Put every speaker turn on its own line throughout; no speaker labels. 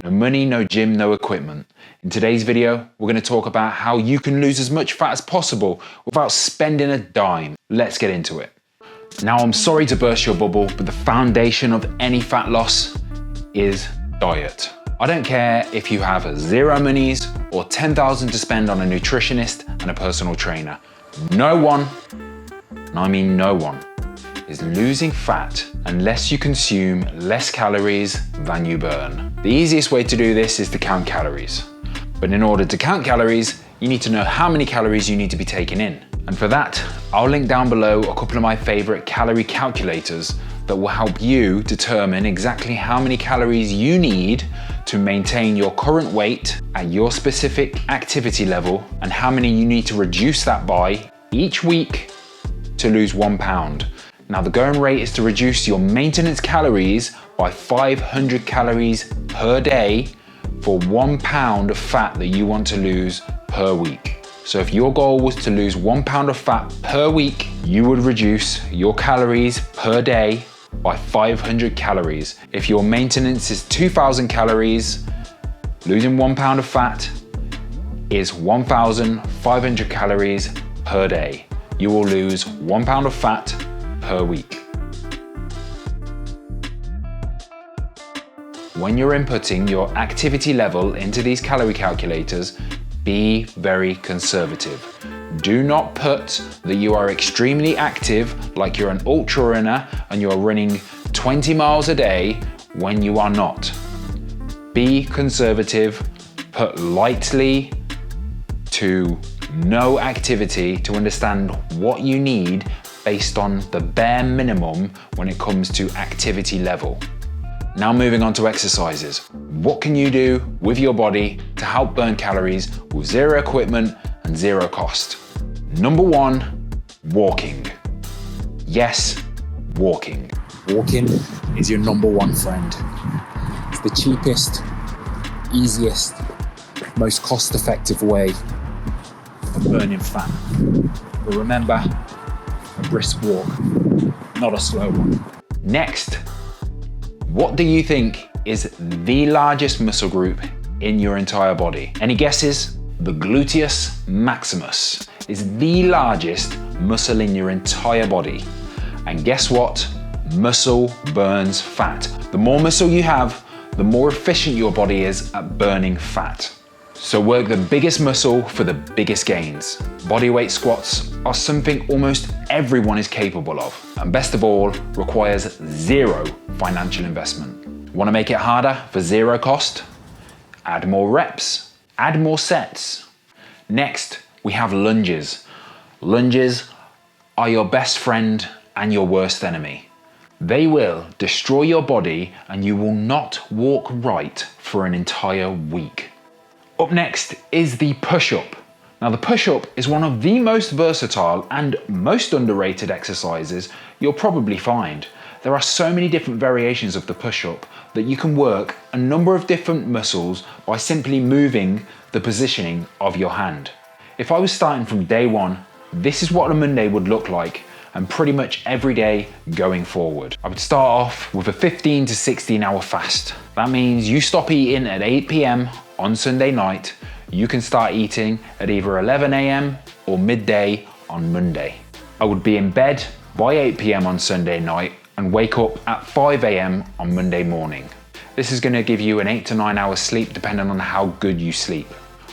No money, no gym, no equipment. In today's video, we're going to talk about how you can lose as much fat as possible without spending a dime. Let's get into it. Now, I'm sorry to burst your bubble, but the foundation of any fat loss is diet. I don't care if you have zero monies or 10,000 to spend on a nutritionist and a personal trainer. No one, and I mean no one, is losing fat unless you consume less calories than you burn. The easiest way to do this is to count calories. But in order to count calories, you need to know how many calories you need to be taking in. And for that, I'll link down below a couple of my favorite calorie calculators that will help you determine exactly how many calories you need to maintain your current weight at your specific activity level and how many you need to reduce that by each week to lose 1 pound. Now, the going rate is to reduce your maintenance calories by 500 calories per day for 1 pound of fat that you want to lose per week. So if your goal was to lose 1 pound of fat per week, you would reduce your calories per day by 500 calories. If your maintenance is 2,000 calories, losing 1 pound of fat is 1,500 calories per day. You will lose 1 pound of fat per week. When you're inputting your activity level into these calorie calculators, be very conservative. Do not put that you are extremely active, like you're an ultra runner and you're running 20 miles a day when you are not. Be conservative, put lightly to no activity to understand what you need based on the bare minimum when it comes to activity level. Now moving on to exercises. What can you do with your body to help burn calories with zero equipment and zero cost? Number one, walking. Yes, walking.
Walking is your number one friend. It's the cheapest, easiest, most cost-effective way of burning fat. But remember, a brisk walk, not a slow one.
Next, what do you think is the largest muscle group in your entire body? Any guesses? The gluteus maximus is the largest muscle in your entire body. And guess what? Muscle burns fat. The more muscle you have, the more efficient your body is at burning fat. So work the biggest muscle for the biggest gains. Bodyweight squats are something almost everyone is capable of, and best of all, requires zero financial investment. Want to make it harder for zero cost? Add more reps, add more sets. Next, we have lunges. Lunges are your best friend and your worst enemy. They will destroy your body and you will not walk right for an entire week. Up next is the push-up. Now, the push-up is one of the most versatile and most underrated exercises you'll probably find. There are so many different variations of the push-up that you can work a number of different muscles by simply moving the positioning of your hand. If I was starting from day one, this is what a Monday would look like, and pretty much every day going forward. I would start off with a 15 to 16 hour fast. That means you stop eating at 8 p.m. on Sunday night. You can start eating at either 11 a.m. or midday on Monday. I would be in bed by 8 p.m. on Sunday night and wake up at 5 a.m. on Monday morning. This is going to give you an 8 to 9 hours sleep depending on how good you sleep.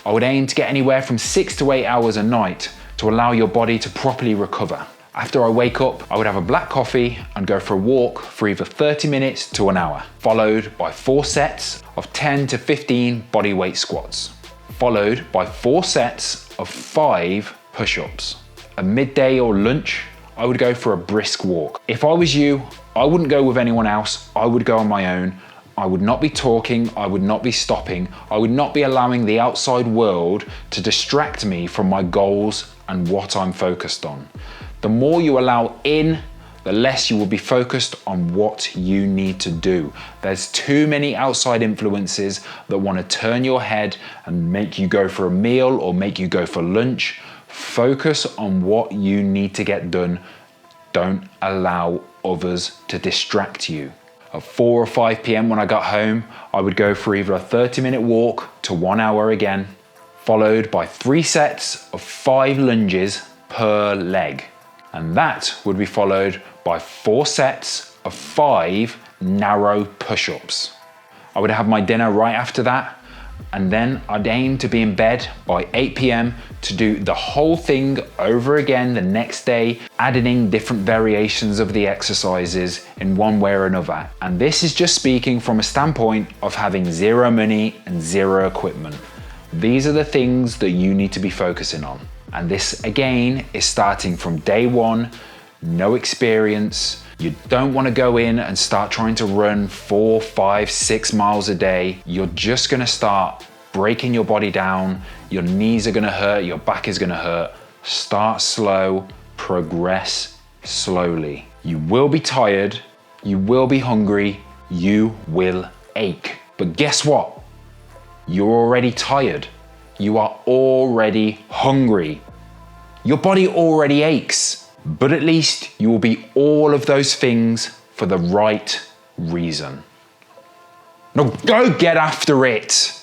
I would aim to get anywhere from 6 to 8 hours a night to allow your body to properly recover. After I wake up, I would have a black coffee and go for a walk for either 30 minutes to an hour, followed by 4 sets of 10 to 15 bodyweight squats, followed by 4 sets of 5 push-ups. At midday or lunch, I would go for a brisk walk. If I was you, I wouldn't go with anyone else. I would go on my own. I would not be talking, I would not be stopping, I would not be allowing the outside world to distract me from my goals and what I'm focused on. The more you allow in, the less you will be focused on what you need to do. There's too many outside influences that want to turn your head and make you go for a meal or make you go for lunch. Focus on what you need to get done. Don't allow others to distract you. at 4 or 5 p.m. when I got home, I would go for either a 30-minute walk to 1 hour again, followed by 3 sets of 5 lunges per leg. And that would be followed by 4 sets of 5 narrow push-ups. I would have my dinner right after that, and then I'd aim to be in bed by 8 p.m. to do the whole thing over again the next day, adding in different variations of the exercises in one way or another. And this is just speaking from a standpoint of having 0 money and 0 equipment. These are the things that you need to be focusing on. And this again is starting from day 1, no experience. You don't want to go in and start trying to run 4, 5, 6 miles a day. You're just going to start breaking your body down. Your knees are going to hurt, your back is going to hurt. Start slow, progress slowly. You will be tired, you will be hungry, you will ache. But guess what? You're already tired. You are already hungry. Your body already aches. But at least you will be all of those things for the right reason. Now go get after it.